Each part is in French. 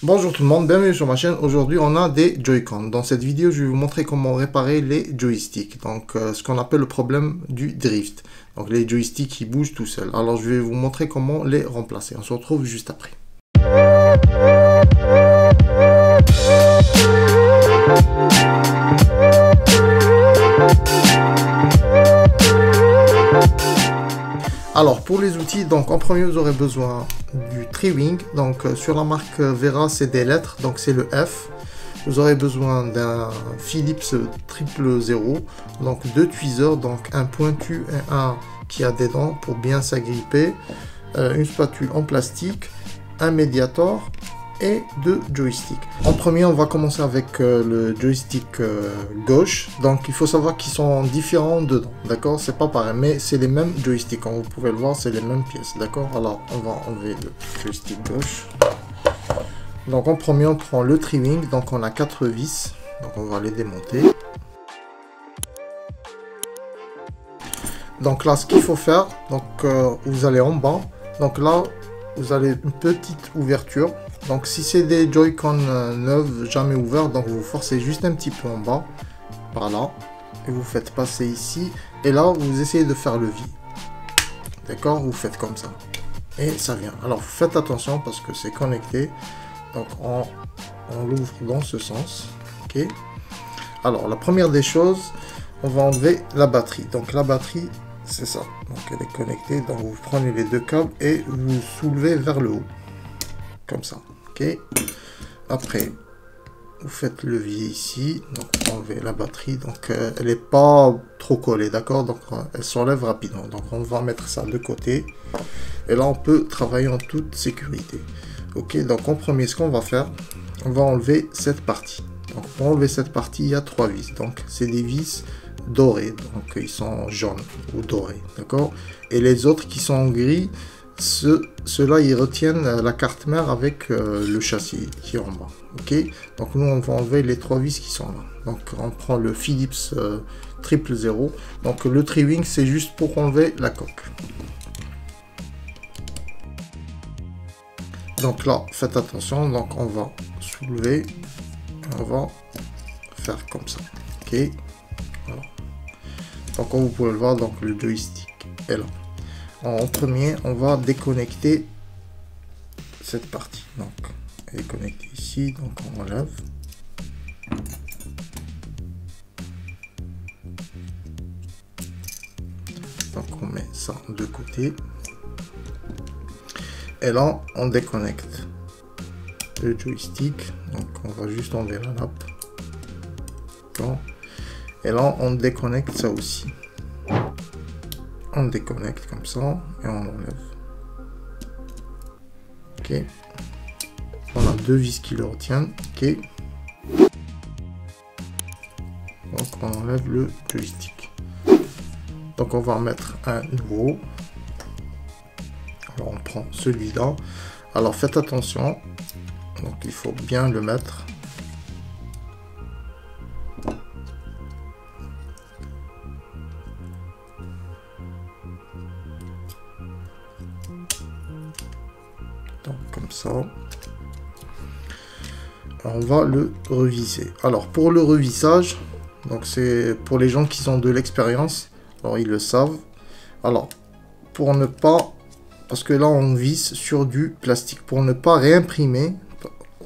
Bonjour tout le monde, bienvenue sur ma chaîne. Aujourd'hui on a des Joy-Con. Dans cette vidéo je vais vous montrer comment réparer les joysticks. Donc ce qu'on appelle le problème du drift. Donc les joysticks qui bougent tout seuls. Alors je vais vous montrer comment les remplacer. On se retrouve juste après. Alors pour les outils, donc en premier vous aurez besoin du Tri-Wing, donc sur la marque Vera c'est des lettres, donc c'est le F. Vous aurez besoin d'un Philips 000, donc deux tweezers, donc un pointu et un qui a des dents pour bien s'agripper, une spatule en plastique, un médiator et deux joysticks. En premier on va commencer avec le joystick gauche. Donc il faut savoir qu'ils sont différents dedans, d'accord, c'est pas pareil mais c'est les mêmes joysticks, comme vous pouvez le voir c'est les mêmes pièces, d'accord. Alors on va enlever le joystick gauche. Donc en premier on prend le Tri-Wing, donc on a 4 vis, donc on va les démonter. Donc là ce qu'il faut faire, donc vous allez en bas, donc là vous avez une petite ouverture. Donc si c'est des Joy-Con neuves, jamais ouverts, donc vous forcez juste un petit peu en bas, par là, et vous faites passer ici, et là vous essayez de faire le vide, d'accord, vous faites comme ça, et ça vient. Alors vous faites attention parce que c'est connecté, donc on l'ouvre dans ce sens, ok. Alors la première des choses, on va enlever la batterie, donc la batterie c'est ça, donc elle est connectée, donc vous prenez les deux câbles et vous soulevez vers le haut, comme ça. Ok. Après vous faites le levier ici, donc vous enlevez la batterie, donc elle n'est pas trop collée, d'accord, donc elle s'enlève rapidement. Donc on va mettre ça de côté et là on peut travailler en toute sécurité. Ok, donc en premier ce qu'on va faire, on va enlever cette partie. Donc pour enlever cette partie il y a 3 vis, donc c'est des vis dorés, donc ils sont jaunes ou dorés, d'accord, et les autres qui sont en gris, ceux-là ils retiennent la carte mère avec le châssis qui est en bas, ok. Donc nous on va enlever les 3 vis qui sont là. Donc on prend le Philips 000, donc le Tri-Wing c'est juste pour enlever la coque. Donc là faites attention, donc on va soulever, on va faire comme ça, ok. Voilà. Donc comme vous pouvez le voir, donc le joystick est là. En premier on va déconnecter cette partie, donc elle est connectée ici, donc on enlève, donc on met ça de côté et là on déconnecte le joystick, donc on va juste enlever la nappe, bon. Et là on déconnecte ça aussi, on déconnecte comme ça et on enlève, ok. On a 2 vis qui le retiennent, ok. Donc on enlève le joystick, donc on va mettre un nouveau. Alors on prend celui-là, alors faites attention, donc il faut bien le mettre. Donc comme ça, on va le revisser. Alors pour le revissage, donc c'est pour les gens qui ont de l'expérience, alors ils le savent. Alors pour ne pas, parce que là on visse sur du plastique, pour ne pas réimprimer,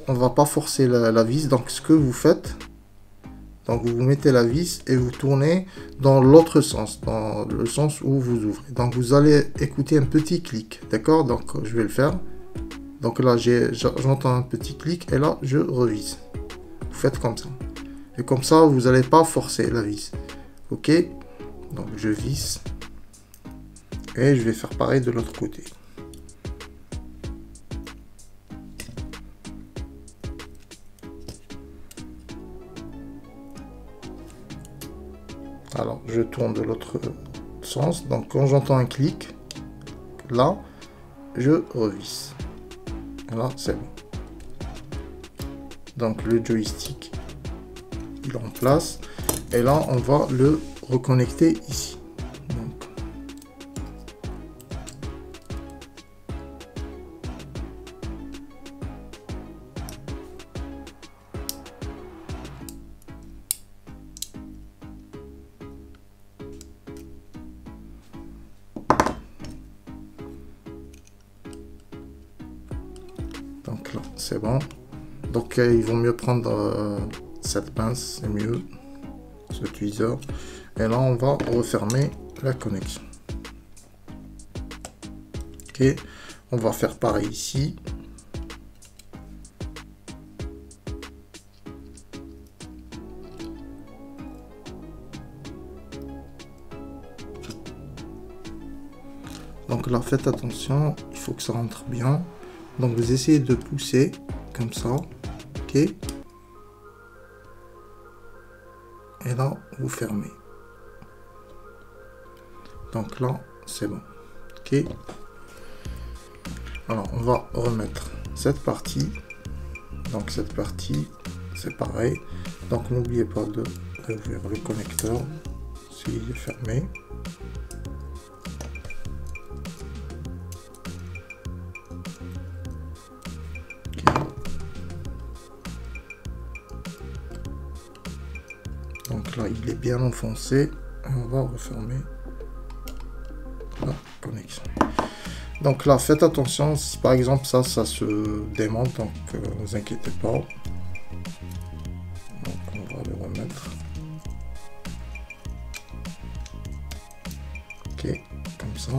on va pas forcer la vis. Donc ce que vous faites, donc vous mettez la vis et vous tournez dans l'autre sens, dans le sens où vous ouvrez. Donc vous allez écouter un petit clic, d'accord, donc je vais le faire. Donc là j'entends un petit clic et là je revisse. Vous faites comme ça. Et comme ça vous n'allez pas forcer la vis. Ok. Donc je visse. Et je vais faire pareil de l'autre côté. Alors je tourne de l'autre sens. Donc quand j'entends un clic, là je revisse. Là c'est bon. Donc le joystick il est en place et là on va le reconnecter ici. Donc, c'est bon. Donc il vaut mieux prendre cette pince, c'est mieux, ce tweezer. Et là on va refermer la connexion. Ok, on va faire pareil ici. Donc là faites attention, il faut que ça rentre bien. Donc vous essayez de pousser comme ça, ok. Et là vous fermez. Donc là c'est bon, ok. Alors on va remettre cette partie. Donc cette partie c'est pareil. Donc n'oubliez pas de réouvrir le connecteur s'il est fermé. Donc là il est bien enfoncé. Et on va refermer la connexion. Donc là faites attention si par exemple ça se démonte, donc ne vous inquiétez pas. Donc on va le remettre. Ok, comme ça.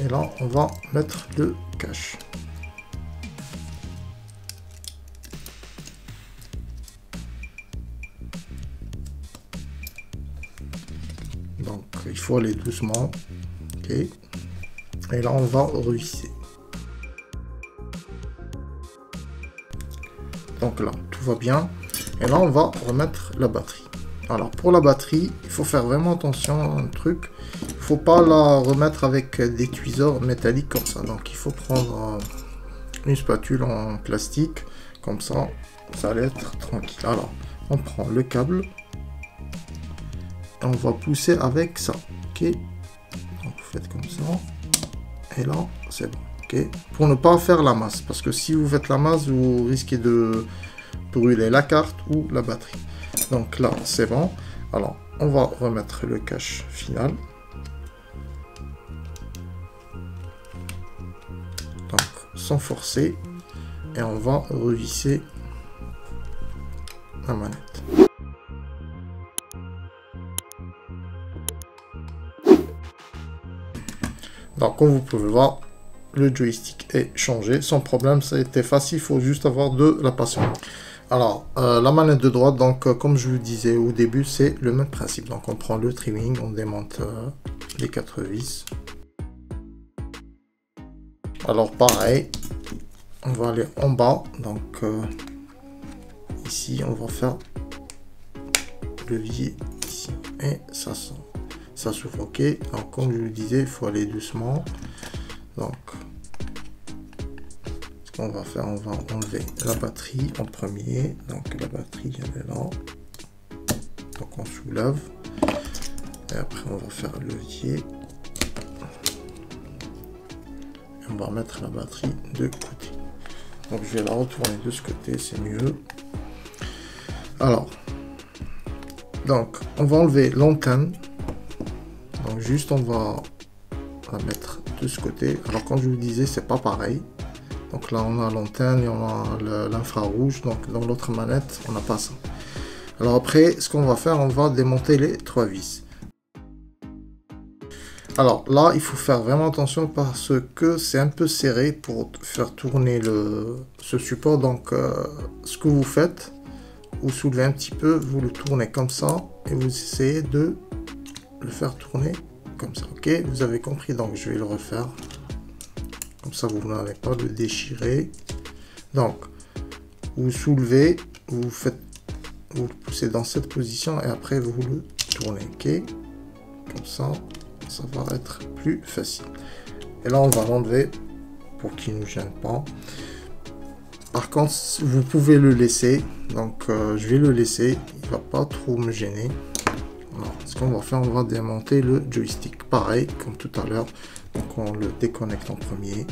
Et là on va mettre le cache. Donc il faut aller doucement. Ok. Et là on va revisser. Donc là tout va bien. Et là on va remettre la batterie. Alors pour la batterie, il faut faire vraiment attention à un truc. Il faut pas la remettre avec des tweezers métalliques comme ça. Donc il faut prendre une spatule en plastique. Comme ça, ça allait être tranquille. Alors on prend le câble. Et on va pousser avec ça. Ok. Donc vous faites comme ça. Et là c'est bon. Ok. Pour ne pas faire la masse. Parce que si vous faites la masse, vous risquez de brûler la carte ou la batterie. Donc là c'est bon. Alors on va remettre le cache final. Donc sans forcer. Et on va revisser la manette. Donc comme vous pouvez voir, le joystick est changé sans problème, ça a été facile, il faut juste avoir de la patience. Alors la manette de droite, donc comme je vous disais au début, c'est le même principe. Donc on prend le trimming, on démonte les 4 vis. Alors pareil, on va aller en bas, donc ici on va faire levier ici et ça sort. Ça s'ouvre, ok. Alors comme je vous disais, il faut aller doucement. Donc ce qu'on va faire, on va enlever la batterie en premier. Donc la batterie elle est là. Donc on soulève. Et après on va faire le levier. Et on va remettre la batterie de côté. Donc je vais la retourner de ce côté, c'est mieux. Alors, donc on va enlever l'antenne. Donc juste on va la mettre de ce côté. Alors comme je vous disais, c'est pas pareil. Donc là on a l'antenne et on a l'infrarouge. Donc dans l'autre manette on n'a pas ça. Alors après ce qu'on va faire, on va démonter les 3 vis. Alors là il faut faire vraiment attention parce que c'est un peu serré pour faire tourner ce support. Donc ce que vous faites, vous soulevez un petit peu, vous le tournez comme ça et vous essayez de le faire tourner comme ça. Ok, vous avez compris, donc je vais le refaire comme ça, vous n'allez pas le déchirer. Donc vous soulevez, vous le poussez dans cette position et après vous le tournez. Ok, comme ça va être plus facile. Et là on va l'enlever pour qu'il ne nous gêne pas. Par contre vous pouvez le laisser, donc je vais le laisser, il va pas trop me gêner. Alors, ce qu'on va faire, on va démonter le joystick pareil comme tout à l'heure. Donc on le déconnecte en premier.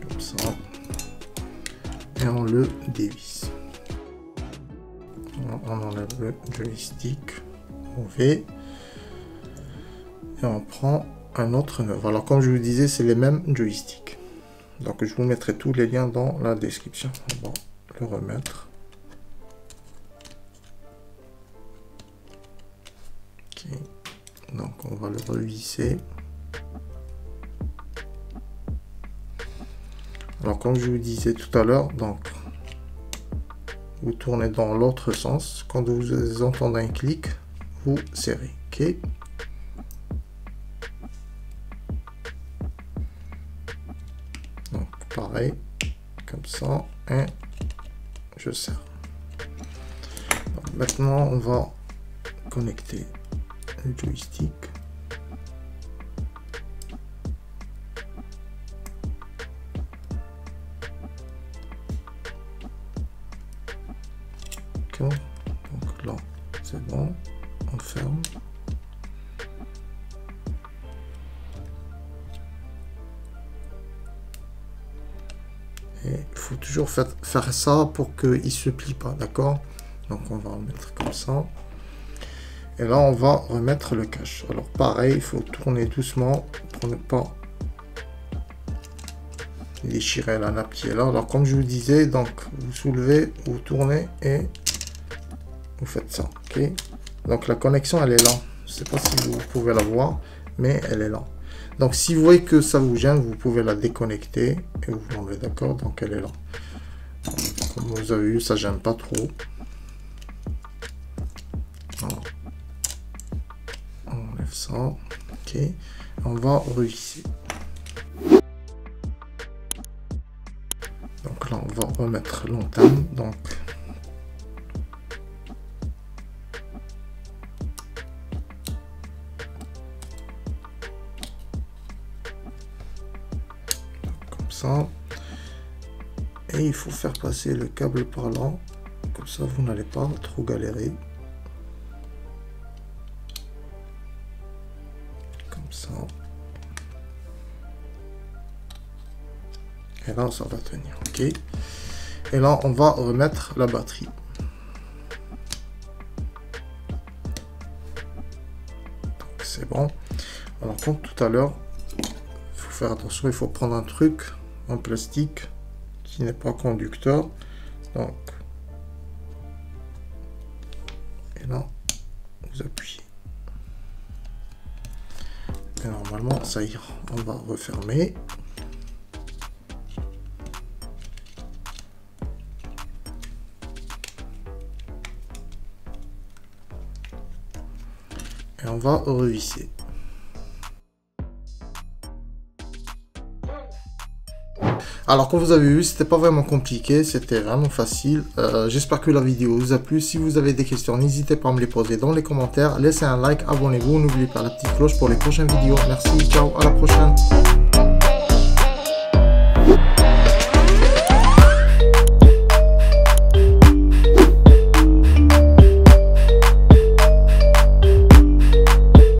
Comme ça. Et on le dévisse. On enlève le joystick. On fait. Et on prend un autre neuf. Alors comme je vous disais, c'est les mêmes joysticks. Donc je vous mettrai tous les liens dans la description. On va le remettre. Ok. Donc on va le revisser. Alors comme je vous disais tout à l'heure, donc vous tournez dans l'autre sens. Quand vous entendez un clic, vous serrez. Ok. Donc pareil, comme ça, et je serre. Donc, maintenant on va connecter le joystick. Donc là c'est bon, on ferme. Et il faut toujours faire ça pour qu'il se plie pas, d'accord? Donc on va remettre comme ça. Et là on va remettre le cache. Alors pareil, il faut tourner doucement pour ne pas déchirer la nappe qui est là. Alors comme je vous disais, donc vous soulevez, vous tournez et vous faites ça, ok? Donc la connexion elle est là. Je sais pas si vous pouvez la voir, mais elle est là. Donc si vous voyez que ça vous gêne, vous pouvez la déconnecter et vous l'enlevez, d'accord? Donc elle est là. Comme vous avez vu, ça gêne pas trop. Voilà. On enlève ça, ok. On va revisser. Donc là on va remettre l'entame. Donc ça, et il faut faire passer le câble par là, comme ça vous n'allez pas trop galérer, comme ça, et là ça va tenir, ok. Et là on va remettre la batterie. Donc c'est bon. Alors comme tout à l'heure, il faut faire attention, il faut prendre un truc en plastique qui n'est pas conducteur. Donc et là vous appuyez et normalement ça ira. On va refermer et on va revisser. Alors comme vous avez vu, c'était pas vraiment compliqué, c'était vraiment facile. J'espère que la vidéo vous a plu. Si vous avez des questions, n'hésitez pas à me les poser dans les commentaires. Laissez un like, abonnez-vous, n'oubliez pas la petite cloche pour les prochaines vidéos. Merci, ciao, à la prochaine.